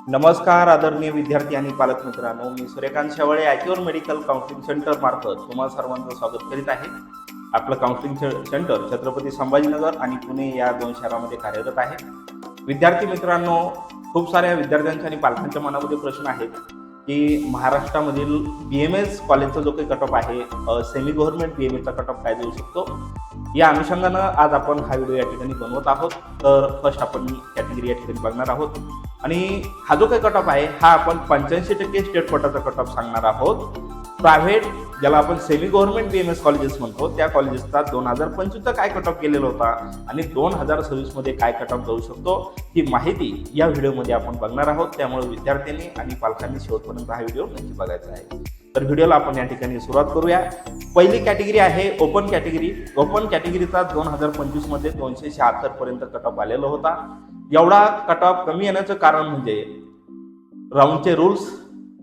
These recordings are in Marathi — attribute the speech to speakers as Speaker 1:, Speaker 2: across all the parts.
Speaker 1: नमस्कार आदरणीय विद्यार्थी आणि पालक मित्रांनो, मी Suryakant Shewale iCure medical counselling centre मार्फत तुम्हा सर्वांचं स्वागत करीत आहे. आपलं काउन्सिलिंग सेंटर छत्रपती संभाजीनगर आणि पुणे या दोन शहरामध्ये कार्यरत आहे. विद्यार्थी मित्रांनो, खूप साऱ्या विद्यार्थ्यांच्या आणि पालकांच्या मनामध्ये प्रश्न आहेत की महाराष्ट्रामधील BMS कॉलेजचा जो काही कट ऑफ आहे, सेमी गव्हर्नमेंट BMSचा कट ऑफ काय देऊ शकतो, या अनुषंगानं आज आपण हा व्हिडिओ या ठिकाणी बनवत आहोत. तर फर्स्ट आपण कॅटेगरी या ठिकाणी बघणार आहोत आणि हा जो काही कट ऑफ आहे हा आपण 85% स्टेट कोटाचा कट ऑफ सांगणार आहोत. प्रायव्हेट ज्याला आपण सेमी गव्हर्नमेंट BMS कॉलेजेस म्हणतो त्या कॉलेजेसचा 2025चा काय कट ऑफ केलेला होता आणि 2026 मध्ये काय कट ऑफ जाऊ शकतो ही माहिती या व्हिडिओमध्ये आपण बघणार आहोत. त्यामुळे विद्यार्थ्यांनी आणि पालकांनी शेवटपर्यंत हा व्हिडिओ नक्की बघायचा आहे. तर व्हिडिओला आपण या ठिकाणी सुरुवात करूया. पहिली कॅटेगरी आहे ओपन कॅटेगरी. ओपन कॅटेगरीचा 2025 मध्ये 276 पर्यंत कट ऑफ आलेला होता. एवढा कट ऑफ कमी येण्याचं कारण म्हणजे राऊंडचे रूल्स,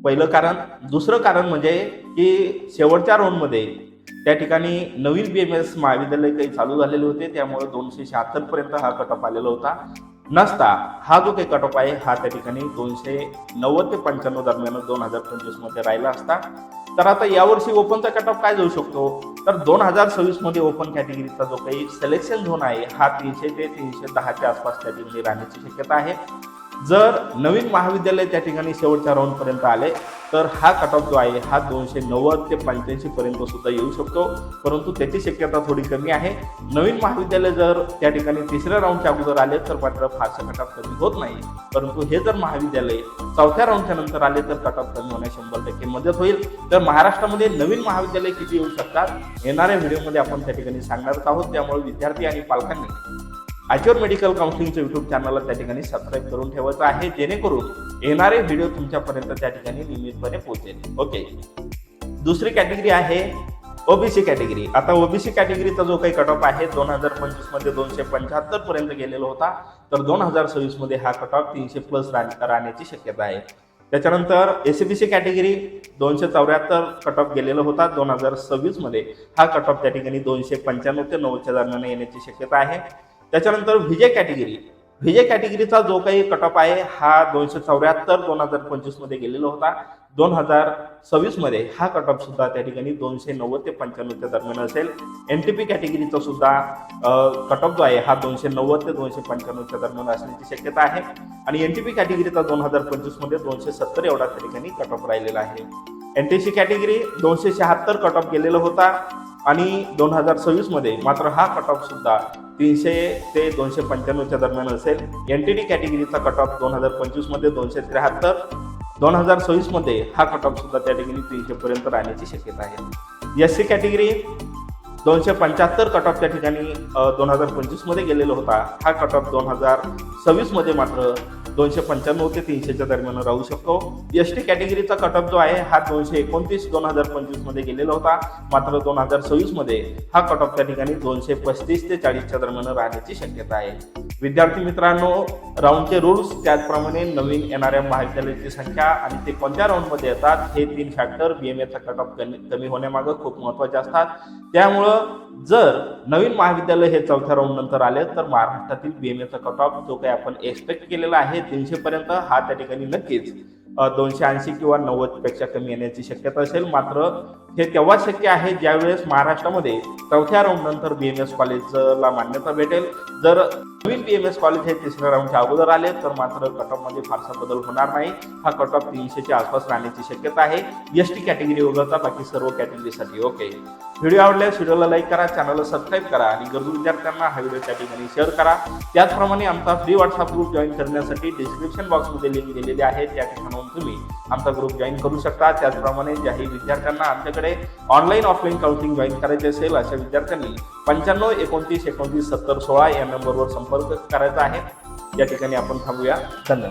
Speaker 1: पहिलं कारण. दुसरं कारण म्हणजे की शेवटच्या राऊंडमध्ये त्या ठिकाणी नवीन BMS महाविद्यालय काही चालू झालेले होते, त्यामुळे 276 पर्यंत हा कट ऑफ आलेला होता. नसता हा जो काही कट ऑफ आहे हा त्या ठिकाणी 290 ते 95 दरम्यान 2025 मध्ये राहिला असता. तर आता यावर्षी ओपनचा कट ऑफ काय जाऊ शकतो, तर 2026 मध्ये ओपन कॅटेगरीचा जो काही सिलेक्शन झोन आहे हा 300 ते 310च्या आसपास त्या ठिकाणी राहण्याची शक्यता आहे. जर नवीन महाविद्यालय त्या ठिकाणी शेवटच्या राऊंड पर्यंत आले तर हा कट ऑफ जो आहे हा 290 ते 85 पर्यंत सुद्धा येऊ शकतो, परंतु त्याची शक्यता थोडी कमी आहे. नवीन महाविद्यालय जर त्या ठिकाणी तिसऱ्या राऊंडच्या अगोदर आले तर मात्र फारसा कट ऑफ कमी होत नाही, परंतु हे जर महाविद्यालय चौथ्या राऊंडच्या नंतर आले तर कट ऑफ कमी होण्यास 100% मदत होईल. तर महाराष्ट्रामध्ये नवीन महाविद्यालय किती येऊ शकतात येणाऱ्या व्हिडिओमध्ये आपण त्या ठिकाणी सांगणार आहोत. त्यामुळे विद्यार्थी आणि पालकांनी आयक्यूर मेडिकल काउन्सिलिंगचं YouTube चॅनलला त्या ठिकाणी सबस्क्राईब करून ठेवायचं आहे, जेणेकरून येणारे व्हिडिओ तुमच्यापर्यंत त्या ठिकाणी नियमितपणे पोहोचेल. ओके, दुसरी कॅटेगरी आहे ओबीसी कॅटेगरी. आता ओबीसी कॅटेगरीचा जो काही कट ऑफ आहे 2025 मध्ये 275 पर्यंत गेलेला होता, तर 2026 मध्ये हा कट ऑफ 300+ राहण्याची शक्यता आहे. त्याच्यानंतर SCBC कॅटेगरी 274 कट ऑफ गेलेला होता. 2026 मध्ये हा कट ऑफ त्या ठिकाणी 295 ते 90च्या दरम्यान येण्याची शक्यता आहे. त्याच्यानंतर व्हीजे कॅटेगरीचा जो काही कट ऑफ आहे हा 274 2025 मध्ये गेलेला होता. 2026 मध्ये हा कट ऑफ सुद्धा त्या ठिकाणी 290 ते 95च्या दरम्यान असेल. NTP कॅटेगरीचा सुद्धा कट ऑफ जो आहे हा 290 ते 295च्या दरम्यान असण्याची शक्यता आहे. आणि NTP कॅटेगरीचा 2025 मध्ये 270 एवढा त्या ठिकाणी कट ऑफ राहिलेला आहे. NTC कॅटेगरी 276 कट ऑफ गेलेला होता आणि 2026 मध्ये मात्र हा कट ऑफ सुद्धा 300 ते 295च्या दरम्यान असेल. NTD कॅटेगरीचा कट ऑफ 2025 मध्ये 273, 2026 मध्ये हा कट ऑफ सुद्धा त्या ठिकाणी 300 पर्यंत राहण्याची शक्यता आहे. SC कॅटेगरी 275 कट ऑफ त्या ठिकाणी 2025 मध्ये गेलेला होता. हा कट ऑफ 2026 मध्ये मात्र 295 ते 300च्या दरम्यान राहू शकतो. ST कॅटेगरीचा कट ऑफ जो आहे हा 229 2025 मध्ये गेलेला होता, मात्र 2026 मध्ये हा कट ऑफ त्या ठिकाणी 235 ते 40च्या दरम्यान राहण्याची शक्यता आहे. विद्यार्थी मित्रांनो, राऊंडचे रूल्स, त्याचप्रमाणे नवीन येणाऱ्या महाविद्यालयाची संख्या आणि ते कोणत्या राऊंडमध्ये येतात हे 3 फॅक्टर BMSचा कट ऑफ कमी होण्यामागे खूप महत्त्वाचे असतात. त्यामुळं जर नवीन महाविद्यालय हे चौथ्या राऊंड नंतर आले तर महाराष्ट्रातील BMSचा कट ऑफ जो काही आपण एक्सपेक्ट केलेला आहे 300 पर्यंत हा त्या ठिकाणी नक्कीच 280 किंवा 90 पेक्षा कमी येण्याची शक्यता असेल. मात्र हे तेव्हा शक्य आहे ज्यावेळेस महाराष्ट्रामध्ये चौथ्या राऊंड नंतर BMS कॉलेजला मान्यता भेटेल. जर नवीन BMS कॉलेज हे तिसऱ्या राऊंडच्या अगोदर आले तर मात्र कट ऑफ मध्ये फारसा बदल होणार नाही. हा कट ऑफ 300च्या आसपास राहण्याची शक्यता आहे ST कॅटेगरी वगळता बाकी सर्व कॅटेगरीसाठी. ओके, व्हिडिओ आवडल्यास व्हिडिओला लाईक करा, चॅनलला सबस्क्राईब करा आणि गरजू विद्यार्थ्यांना हा व्हिडिओ त्या ठिकाणी शेअर करा. त्याचप्रमाणे आमचा फ्री व्हॉट्सअप ग्रुप जॉईन करण्यासाठी डिस्क्रिप्शन बॉक्समध्ये लिंक दिलेली आहे, त्या ठिकाणी तुम्ही आमचा ग्रुप जॉईन करू शकता. त्याचप्रमाणे ज्याही विद्यार्थ्यांना आमच्याकडे ऑनलाईन ऑफलाईन काउन्सिलिंग जॉईन करायचे असेल अशा विद्यार्थ्यांनी 95 29 29 70 16 या नंबरवर संपर्क करायचा आहे. या ठिकाणी आपण थांबूया. धन्यवाद.